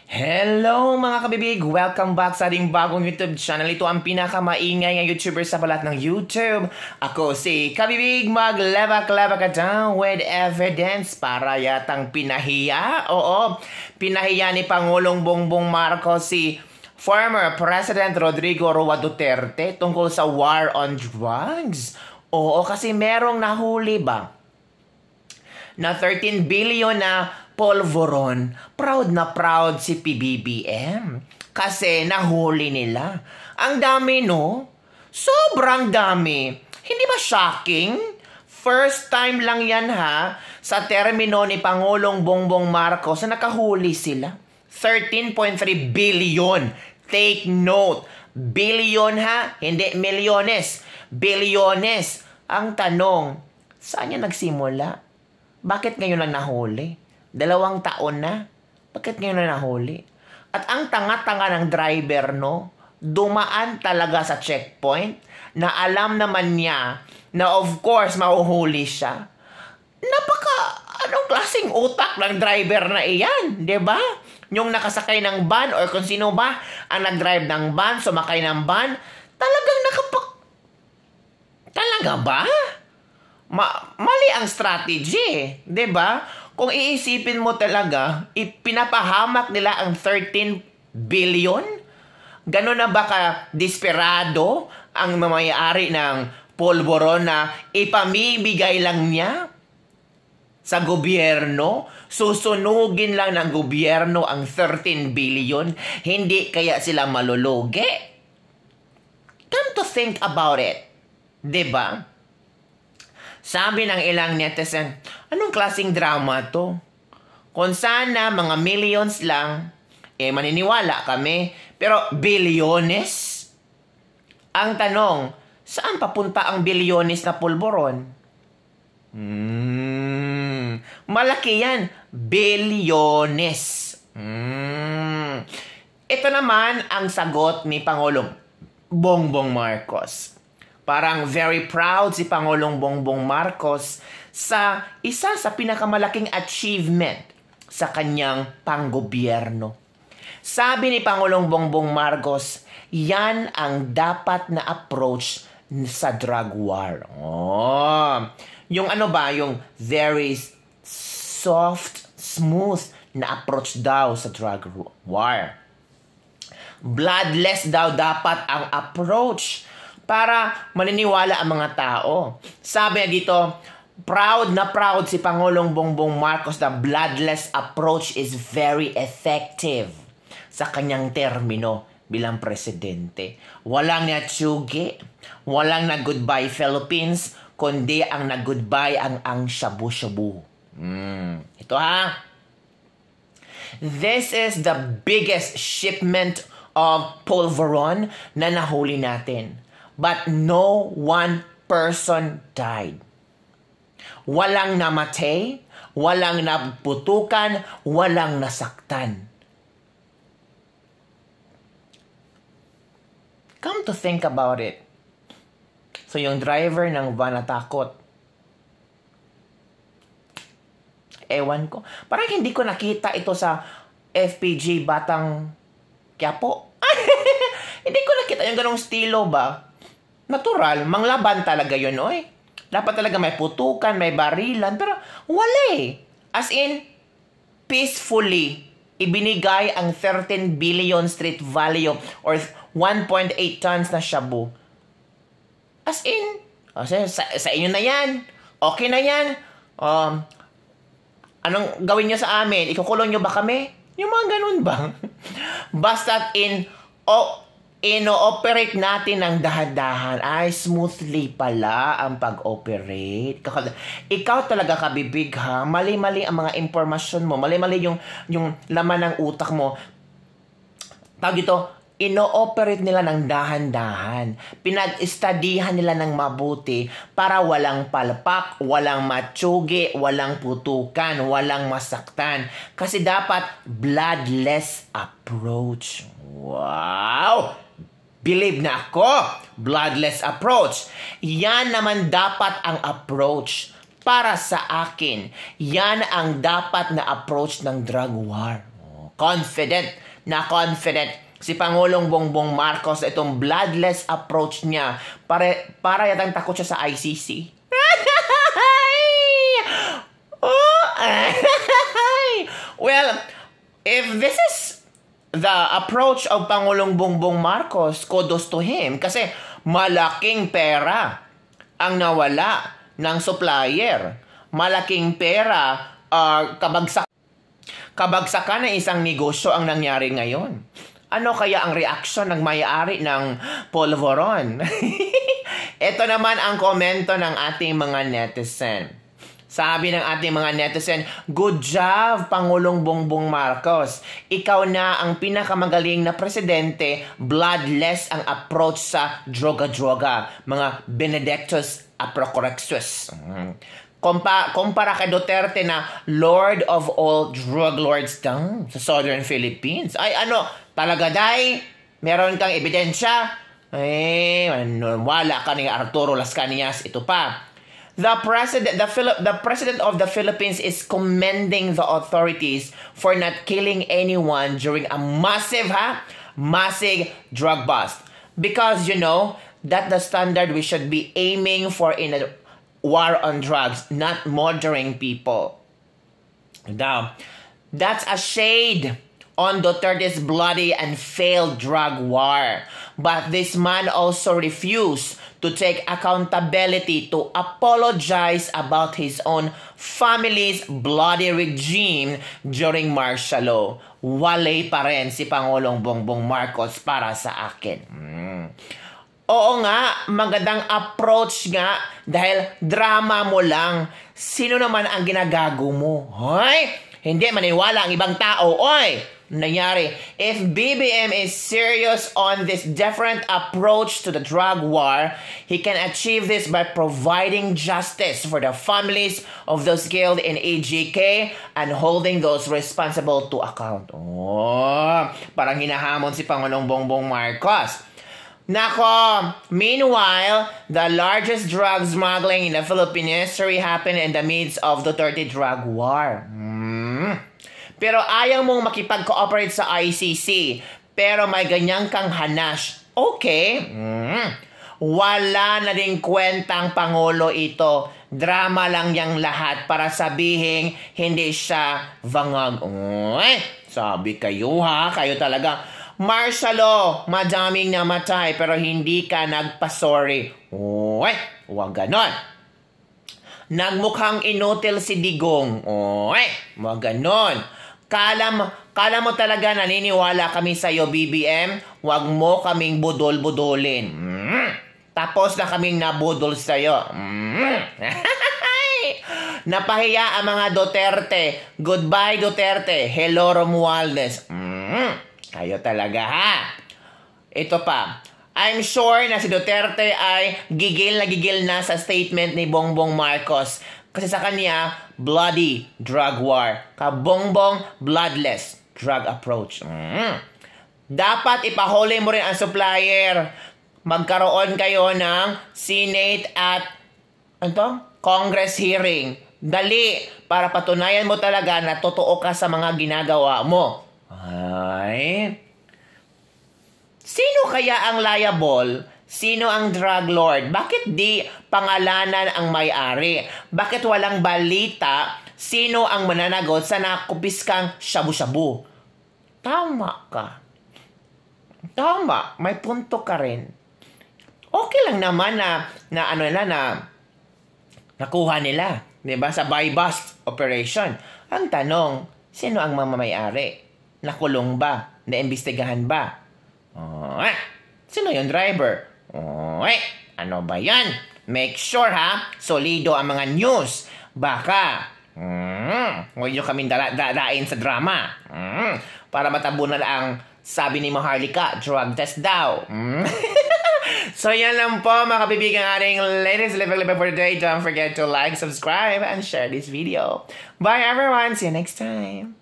Hello mga kabibig! Welcome back sa ating bagong YouTube channel. Ito ang pinakamaingay ng YouTuber sa balat ng YouTube. Ako si Kabibig, magleba-leba ka down with evidence para yatang pinahiya. Oo, pinahiya ni Pangulong Bongbong Marcos si former President Rodrigo Roa Duterte tungkol sa war on drugs. Oo, kasi merong nahuli ba na 13 billion na polvoron, proud na proud si PBBM. Kasi nahuli nila. Ang dami, no? Sobrang dami. Hindi ba shocking? First time lang yan, ha? Sa termino ni Pangulong Bongbong Marcos na nakahuli sila. 13.3 billion. Take note. Billion, ha? Hindi milyones. Bilyones. Ang tanong, saan yan nagsimula? Bakit ngayon lang nahuli? 2 taon na. Bakit ngayon na nahuli? At ang tanga-tanga ng driver, no? Dumaan talaga sa checkpoint na alam naman niya na of course mahuhuli siya. Anong klaseng utak ng driver na iyan? 'Di ba? Yung nakasakay ng van or kung sino ba ang nag-drive ng van, sumakay ng van, talagang Talaga ba? Mali ang strategy, 'di ba? Kung iisipin mo talaga, ipinapahamak nila ang 13 billion? Gano'n na ba ka-desperado ang mamayari ng polvoron na ipamibigay lang niya sa gobyerno? Susunugin lang ng gobyerno ang 13 billion? Hindi kaya sila malulugi? Come to think about it. Diba? Sabi ng ilang netizen, anong klaseng drama to? Kung sana mga millions lang, maniniwala kami. Pero bilyones? Ang tanong, saan papunta ang bilyones na pulboron? Malaki yan. Bilyones. Ito naman ang sagot ni Pangulong Bongbong Marcos. Parang very proud si Pangulong Bongbong Marcos sa isa sa pinakamalaking achievement sa kanyang panggobyerno. Sabi ni Pangulong Bongbong Marcos, yan ang dapat na approach sa drug war. Yung yung very soft, smooth na approach daw sa drug war. Bloodless daw dapat ang approach para maniniwala ang mga tao. Sabi dito, proud na proud si Pangulong Bongbong Marcos na bloodless approach is very effective sa kanyang termino bilang presidente. Walang natsugi, walang nag-goodbye Philippines, kundi ang nag-goodbye ang shabu-shabu. Ito ha. This is the biggest shipment of polvoron na nahuli natin. But no one person died. Walang namatay, walang naputukan, walang nasaktan. Come to think about it. So yung driver ng van natakot. Ewan ko. Parang hindi ko nakita ito sa FPG Batang Quiapo. Hindi ko nakita yung ganong estilo ba? Natural, manglaban talaga yun, oy. Dapat talaga may putukan, may barilan, pero wala eh. As in, peacefully, ibinigay ang 13 billion street value or 1.8 tons na shabu. As in, sa inyo na yan. Okay na yan. Anong gawin nyo sa amin? Ikukulong nyo ba kami? Yung mga ganun ba? Basta ino-operate natin ng dahan-dahan. Ay, smoothly pala ang pag-operate. Ikaw talaga kabibig ha. Mali-mali ang mga impormasyon mo. Mali-mali yung laman ng utak mo. Tawag ito, ino-operate nila ng dahan-dahan. Pinag-studyhan nila ng mabuti para walang palpak, walang matsugi, walang putukan, walang masaktan. Kasi dapat bloodless approach. Wow! Believe na ako, bloodless approach. Yan naman dapat ang approach para sa akin. Yan ang dapat na approach ng drug war. confident si Pangulong Bongbong Marcos na itong bloodless approach niya para yatang takot siya sa ICC. Well, if this is the approach of Pangulong Bongbong Marcos, kudos to him kasi malaking pera ang nawala ng supplier. Malaking pera, kabagsakan ng isang negosyo ang nangyari ngayon. Ano kaya ang reaksyon ng may-ari ng Polvoron? Ito naman ang komento ng ating mga netizen. Sabi ng ating mga netizen, good job, Pangulong Bongbong Marcos. Ikaw na ang pinakamagaling na presidente, bloodless ang approach sa droga-droga, mga Benedictus Aprocorexus. Kumpara kay Duterte na Lord of all drug lords sa Southern Philippines. Ay talaga day, meron kang ebidensya? Wala ka ni Arturo Las Cañas. Ito pa. The president of the Philippines is commending the authorities for not killing anyone during a massive drug bust. Because that the standard we should be aiming for in a war on drugs, not murdering people. Now, that's a shade on Duterte's bloody and failed drug war. But this man also refused to take accountability to apologize about his own family's bloody regime during martial law. Walay pa rin si Pangulong Bongbong Marcos para sa akin. Oo nga, magandang approach nga dahil drama mo lang. Sino naman ang ginagago mo? Hoy! Hindi maniwala ang ibang tao. Oy! Nangyari, if BBM is serious on this different approach to the drug war, he can achieve this by providing justice for the families of those killed in AGK and holding those responsible to account. Parang hinahamon si Pangulong Bongbong Marcos. Nako, meanwhile, the largest drug smuggling in the Philippine history happened in the midst of the Duterte drug war. Pero ayaw mong makipag-cooperate sa ICC, pero may ganyang kang hanash. Okay. Wala na rin kwentang Pangulo ito. Drama lang yang lahat para sabihin hindi siya vangag. Sabi kayo kayo talaga. Martial law, madaming namatay pero hindi ka nagpasorry. Huwag ganon. Nagmukhang inutil si Digong. Huwag ganon. Kala mo talaga naniniwala kami sa iyo, BBM? Huwag mo kaming budol-budolin. Tapos na kaming nabudol sa iyo. Napahiya ang mga Duterte. Goodbye, Duterte. Hello, Romualdez. Kayo talaga, Ito pa. I'm sure na si Duterte ay gigil na sa statement ni Bongbong Marcos. Kasi sa kanya, bloody drug war. Kabongbong, bloodless drug approach. Dapat ipahuli mo rin ang supplier. Magkaroon kayo ng Senate at Congress hearing. Dali, para patunayan mo talaga na totoo ka sa mga ginagawa mo. Sino kaya ang liable? Sino ang drug lord? Bakit di pangalanan ang may-ari? Bakit walang balita? Sino ang mananagot sa nakupis kang shabu-shabu? Tama ka. Tama. May punto ka rin. Okay lang naman na nakuha nila. Diba? Sa buy-bust operation. Ang tanong, sino ang mamamay-ari? Nakulong ba? Naimbestigahan ba? Sino yung driver? Ano ba yan? Make sure solido ang mga news. Baka huwag nyo kaming dadain sa drama. Para matabunan ang sabi ni Maharlika, drug test daw. So yan lang po mga kabibigan ating latest live for today. Don't forget to like, subscribe, and share this video. Bye everyone. See you next time.